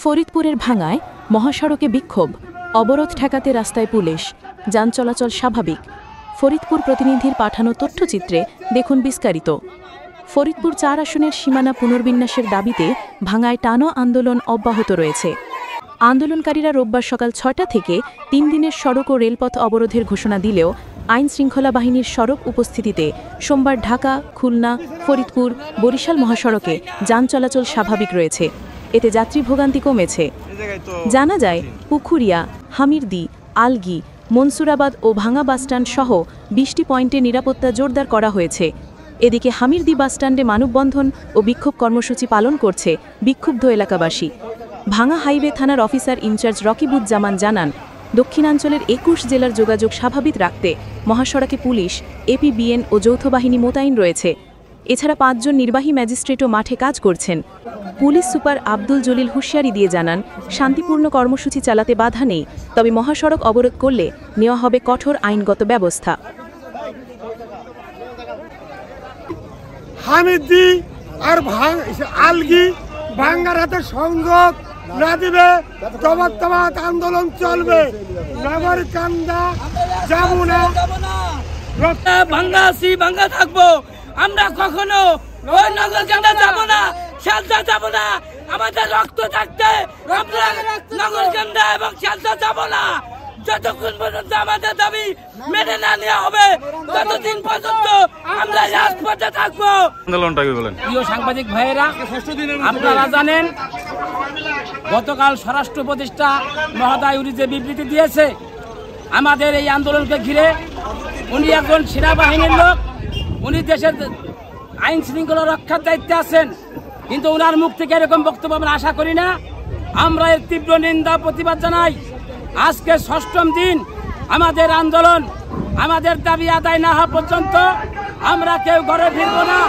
ফরিদপুরের ভাঙায় মহাসড়কে বিক্ষোভ, অবরোধ ঠেকাতে রাস্তায় পুলিশ, যান চলাচল স্বাভাবিক। ফরিদপুর প্রতিনিধির পাঠানো তথ্যচিত্রে দেখুন বিস্তারিত। ফরিদপুর ৪ আসনের সীমানা পুনর্বিন্যাসের দাবিতে ভাঙায় টানো আন্দোলন অব্যাহত রয়েছে। আন্দোলনকারীরা রোববার সকাল ৬টা থেকে ৩ দিনের সড়ক ও রেলপথ অবরোধের ঘোষণা দিলেও আইন শৃঙ্খলা বাহিনীর সড়ক উপস্থিতিতে সোমবার ঢাকা, খুলনা, ফরিদপুর, বরিশাল মহাসড়কে যান চলাচল স্বাভাবিক রয়েছে। এতে যাত্রী ভোগান্তি কমেছে। জানা যায়, পুখুরিয়া, হামিরদি, আলগি, মনসুরাবাদ ও ভাঙা বাসস্ট্যান্ড সহ ২০টি পয়েন্টে নিরাপত্তা জোরদার করা হয়েছে। এদিকে হামিরদি বাসস্ট্যান্ডে মানববন্ধন ও বিক্ষোভ কর্মসূচি পালন করছে বিক্ষুব্ধ এলাকাবাসী। ভাঙা হাইওয়ে থানার অফিসার ইনচার্জ রকিবুজ্জামান জানান, দক্ষিণাঞ্চলের ২১ জেলার যোগাযোগ স্বাভাবিক রাখতে মহাসড়কে পুলিশ, এপিবিএন ও যৌথ বাহিনী মোতায়েন রয়েছে। এছাড়া ৫ জন নির্বাহী ম্যাজিস্ট্রেটও মাঠে কাজ করছেন। পুলিশ সুপার আব্দুল জলিল হুঁশিয়ারি দিয়ে জানান, শান্তিপূর্ণ কর্মসূচি চালাতে বাধা নেই, তবে মহাসড়ক অবরোধ করলে নেওয়া হবে কঠোর আইনগত ব্যবস্থা। হামিদি আর আলগি ভাঙ্গার হাতে সংযোগ না দিবে তবাত আন্দোলন চলবে। নাগরিকান্দা যাব না, ভাঙ্গা আছি, ভাঙ্গা থাকবো। আমরা কখনো ওই নগরকান্দা যাব না, শালতা যাব না। আমাদের রক্ত থাকতে আমরা নগরকান্দা এবং শালতা যাব না। যতক্ষণ পর্যন্ত আমাদের দাবি মেনে না নেওয়া হবে, ততদিন পর্যন্ত আমরা রাজপথে থাকবো। প্রিয় সাংবাদিক ভাইয়েরা, আপনারা জানেন গতকাল স্বরাষ্ট্র উপদেষ্টা মহোদয় উনি যে বিবৃতি দিয়েছে আমাদের এই আন্দোলনকে ঘিরে, উনি এখন সেনাবাহিনীর লোক, উনি দেশের আইন শৃঙ্খলা রক্ষার দায়িত্বে আছেন, কিন্তু ওনার মুখ থেকে এরকম বক্তব্য আমরা আশা করি না। আমরা এর তীব্র নিন্দা প্রতিবাদ জানাই। আজকে ৬ম দিন আমাদের আন্দোলন, আমাদের দাবি আদায় না হওয়া পর্যন্ত আমরা কেউ ঘরে ফিরব না।